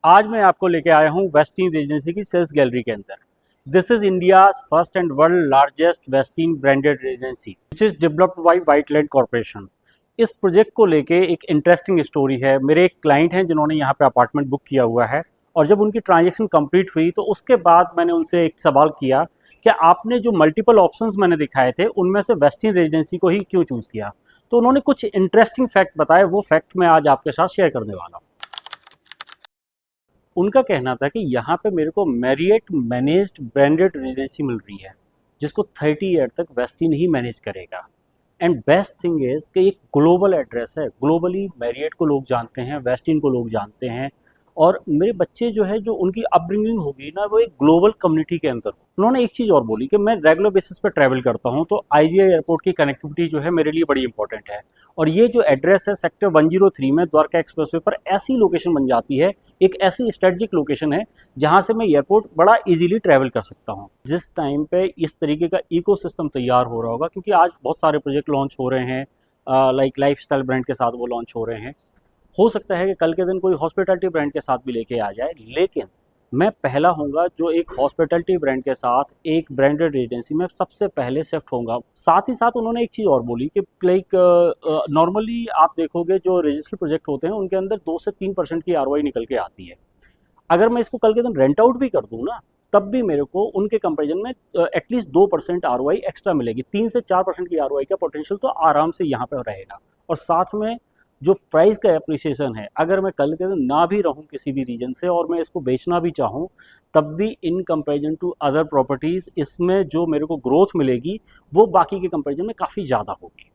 आज मैं आपको लेके आया हूँ वेस्टिन रेजिडेंसी की सेल्स गैलरी के अंदर। This is India first and world largest Westin branded residency which is developed by Whiteland corporation. इस प्रोजेक्ट को लेके एक इंटरेस्टिंग स्टोरी है। मेरे एक क्लाइंट हैं जिन्होंने यहाँ पे अपार्टमेंट बुक किया हुआ है, और जब उनकी ट्रांजेक्शन कंप्लीट हुई तो उसके बाद मैंने उनसे एक सवाल किया कि आपने जो मल्टीपल ऑप्शंस मैंने दिखाए थे उनमें से वेस्टिन रेजिडेंसी को ही क्यों चूज़ किया। तो उन्होंने कुछ इंटरेस्टिंग फैक्ट बताए, वो फैक्ट मैं आज आपके साथ शेयर करने वाला हूँ। उनका कहना था कि यहाँ पे मेरे को मैरियट मैनेज्ड ब्रांडेड रेजिडेंसी मिल रही है जिसको 30 ईयर तक वेस्टिन ही मैनेज करेगा। एंड बेस्ट थिंग इज कि एक ग्लोबल एड्रेस है, ग्लोबली मैरियट को लोग जानते हैं, वेस्टिन को लोग जानते हैं, और मेरे बच्चे जो है, जो उनकी अपब्रिंगिंग होगी ना, वो एक ग्लोबल कम्युनिटी के अंदर। उन्होंने एक चीज़ और बोली कि मैं रेगुलर बेसिस पे ट्रैवल करता हूँ, तो आईजीआई एयरपोर्ट की कनेक्टिविटी जो है मेरे लिए बड़ी इंपॉर्टेंट है। और ये जो एड्रेस है सेक्टर 103 में द्वारका एक्सप्रेसवे पर, ऐसी लोकेशन बन जाती है, एक ऐसी स्ट्रेटजिक लोकेशन है जहाँ से मैं एयरपोर्ट बड़ा इजीली ट्रैवल कर सकता हूँ। जिस टाइम पे इस तरीके का इकोसिस्टम तैयार हो रहा होगा, क्योंकि आज बहुत सारे प्रोजेक्ट लॉन्च हो रहे हैं, लाइक लाइफस्टाइल ब्रांड के साथ वो लॉन्च हो रहे हैं, हो सकता है कि कल के दिन कोई हॉस्पिटैलिटी ब्रांड के साथ भी लेके आ जाए, लेकिन मैं पहला होऊंगा जो एक हॉस्पिटैलिटी ब्रांड के साथ एक ब्रांडेड एजेंसी में सबसे पहले शिफ्ट होऊंगा। साथ ही साथ उन्होंने एक चीज़ और बोली कि लाइक नॉर्मली आप देखोगे जो रजिस्टर्ड प्रोजेक्ट होते हैं उनके अंदर 2 से 3% की आरओआई निकल के आती है। अगर मैं इसको कल के दिन रेंट आउट भी कर दूँ ना, तब भी मेरे को उनके कंपेरिजन में एटलीस्ट 2% आरओआई एक्स्ट्रा मिलेगी। 3 से 4% की आरओआई का पोटेंशियल तो आराम से यहाँ पे रहेगा। और साथ में जो प्राइस का एप्रिसिएशन है, अगर मैं कल के दिन ना भी रहूं किसी भी रीजन से और मैं इसको बेचना भी चाहूं, तब भी in comparison to other properties इसमें जो मेरे को ग्रोथ मिलेगी वो बाकी के कंपैरिजन में काफ़ी ज़्यादा होगी।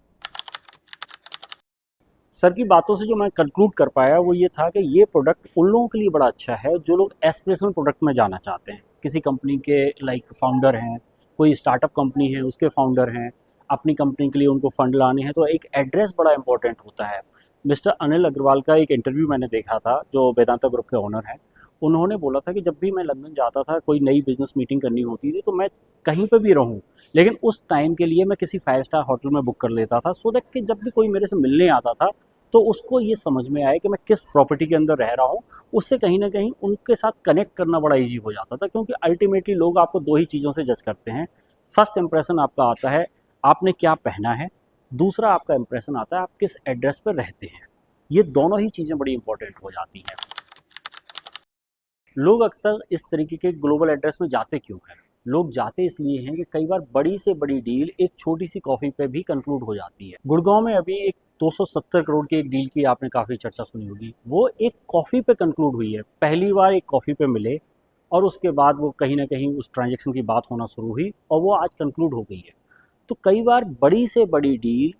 सर की बातों से जो मैं कंक्लूड कर पाया वो ये था कि ये प्रोडक्ट उन लोगों के लिए बड़ा अच्छा है जो लोग एस्पिरेशनल प्रोडक्ट में जाना चाहते हैं। किसी कंपनी के लाइक फाउंडर हैं, कोई स्टार्टअप कंपनी है उसके फाउंडर हैं, अपनी कंपनी के लिए उनको फंड लाने हैं, तो एक एड्रेस बड़ा इंपॉर्टेंट होता है। मिस्टर अनिल अग्रवाल का एक इंटरव्यू मैंने देखा था, जो वेदांता ग्रुप के ओनर हैं। उन्होंने बोला था कि जब भी मैं लंदन जाता था, कोई नई बिजनेस मीटिंग करनी होती थी, तो मैं कहीं पे भी रहूं, लेकिन उस टाइम के लिए मैं किसी 5 स्टार होटल में बुक कर लेता था, सो दैट कि जब भी कोई मेरे से मिलने आता था तो उसको ये समझ में आए कि मैं किस प्रॉपर्टी के अंदर रह रहा हूँ। उससे कहीं ना कहीं उनके साथ कनेक्ट करना बड़ा ईजी हो जाता था, क्योंकि अल्टीमेटली लोग आपको दो ही चीज़ों से जज करते हैं। फर्स्ट इंप्रेशन आपका आता है आपने क्या पहना है, दूसरा आपका इंप्रेशन आता है आप किस एड्रेस पर रहते हैं। ये दोनों ही चीज़ें बड़ी इंपॉर्टेंट हो जाती हैं। लोग अक्सर इस तरीके के ग्लोबल एड्रेस में जाते क्यों हैं? लोग जाते इसलिए हैं कि कई बार बड़ी से बड़ी डील एक छोटी सी कॉफ़ी पे भी कंक्लूड हो जाती है। गुड़गांव में अभी एक 270 करोड़ की एक डील की आपने काफ़ी चर्चा सुनी होगी। वो एक कॉफ़ी पे कंक्लूड हुई है। पहली बार एक कॉफ़ी पे मिले और उसके बाद वो कहीं ना कहीं उस ट्रांजेक्शन की बात होना शुरू हुई और वो आज कंक्लूड हो गई है। तो कई बार बड़ी से बड़ी डील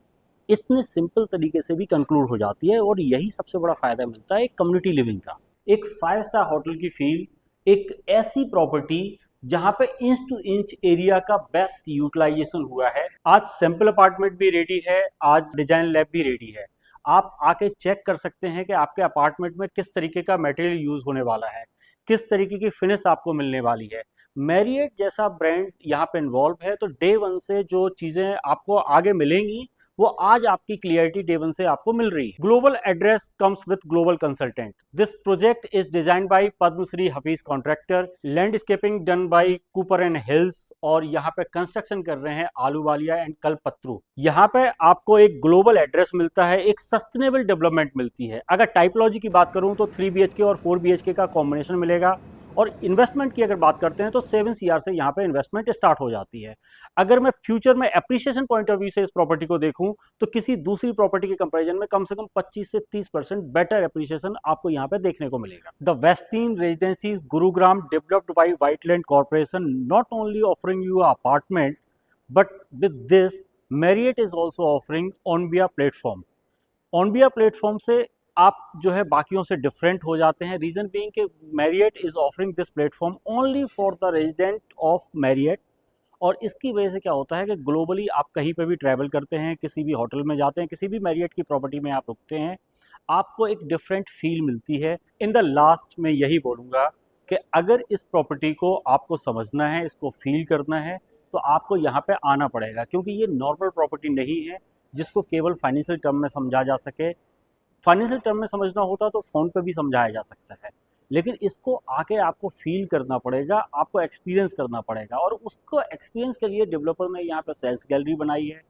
इतने सिंपल तरीके से भी कंक्लूड हो जाती है, और यही सबसे बड़ा फ़ायदा मिलता है एक कम्युनिटी लिविंग का। एक 5 स्टार होटल की फील, एक ऐसी प्रॉपर्टी जहां पे इंच टू इंच एरिया का बेस्ट यूटिलाइजेशन हुआ है। आज सैंपल अपार्टमेंट भी रेडी है, आज डिजाइन लैब भी रेडी है। आप आके चेक कर सकते हैं कि आपके अपार्टमेंट में किस तरीके का मटेरियल यूज होने वाला है, किस तरीके की फिनिश आपको मिलने वाली है। मैरियट जैसा ब्रांड यहाँ पे इन्वॉल्व है, तो डे वन से जो चीजें आपको आगे मिलेंगी वो आज आपकी क्लियरिटी डे वन से आपको मिल रही है। Global address comes with global consultant. This project is design by Padmashri Hafeez contractor, landscaping done by Cooper and Hills, और यहाँ पे कंस्ट्रक्शन कर रहे हैं आलूवालिया एंड कल्पत्रू। यहाँ पे आपको एक ग्लोबल एड्रेस मिलता है, एक सस्टेनेबल डेवलपमेंट मिलती है। अगर टाइपोलॉजी की बात करूं तो 3 BHK और 4 BHK का कॉम्बिनेशन मिलेगा, और इन्वेस्टमेंट की अगर बात करते हैं तो 7 CR से यहाँ पे इन्वेस्टमेंट स्टार्ट हो जाती है। अगर मैं फ्यूचर में एप्रिसिएशन पॉइंट ऑफ व्यू से इस प्रॉपर्टी को देखूं तो किसी दूसरी प्रॉपर्टी के कंपैरिजन में कम से कम 25 से 30% बेटर एप्रिसिएशन आपको यहाँ पे देखने को मिलेगा। The Westin residencies Gurugram developed by Whiteland corporation not only offering you apartment, but with this Marriott is also offering OnVia platform. OnVia platform से आप जो है बाकियों से डिफरेंट हो जाते हैं। रीजन बीइंग कि Marriott is offering this platform only for the resident of Marriott, और इसकी वजह से क्या होता है कि ग्लोबली आप कहीं पे भी ट्रैवल करते हैं, किसी भी होटल में जाते हैं, किसी भी मैरियट की प्रॉपर्टी में आप रुकते हैं, आपको एक डिफरेंट फील मिलती है। इन द लास्ट मैं यही बोलूँगा कि अगर इस प्रॉपर्टी को आपको समझना है, इसको फील करना है, तो आपको यहाँ पे आना पड़ेगा, क्योंकि ये नॉर्मल प्रॉपर्टी नहीं है जिसको केवल फाइनेंशियल टर्म में समझा जा सके। फाइनेंशियल टर्म में समझना होता तो फ़ोन पे भी समझाया जा सकता है, लेकिन इसको आके आपको फील करना पड़ेगा, आपको एक्सपीरियंस करना पड़ेगा, और उसको एक्सपीरियंस के लिए डेवलपर ने यहाँ पे सेल्स गैलरी बनाई है,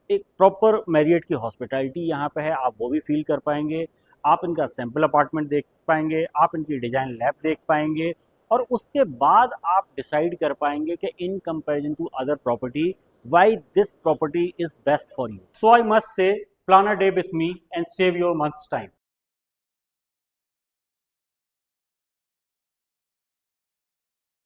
एक प्रॉपर मैरियट की हॉस्पिटैलिटी यहाँ पे है, आप वो भी फील कर पाएंगे, आप इनका सैम्पल अपार्टमेंट देख पाएंगे, आप इनकी डिजाइन लैब देख पाएंगे, और उसके बाद आप डिसाइड कर पाएंगे कि in comparison to other property why this property is best for you. So I must say plan a day with me and save your month's time.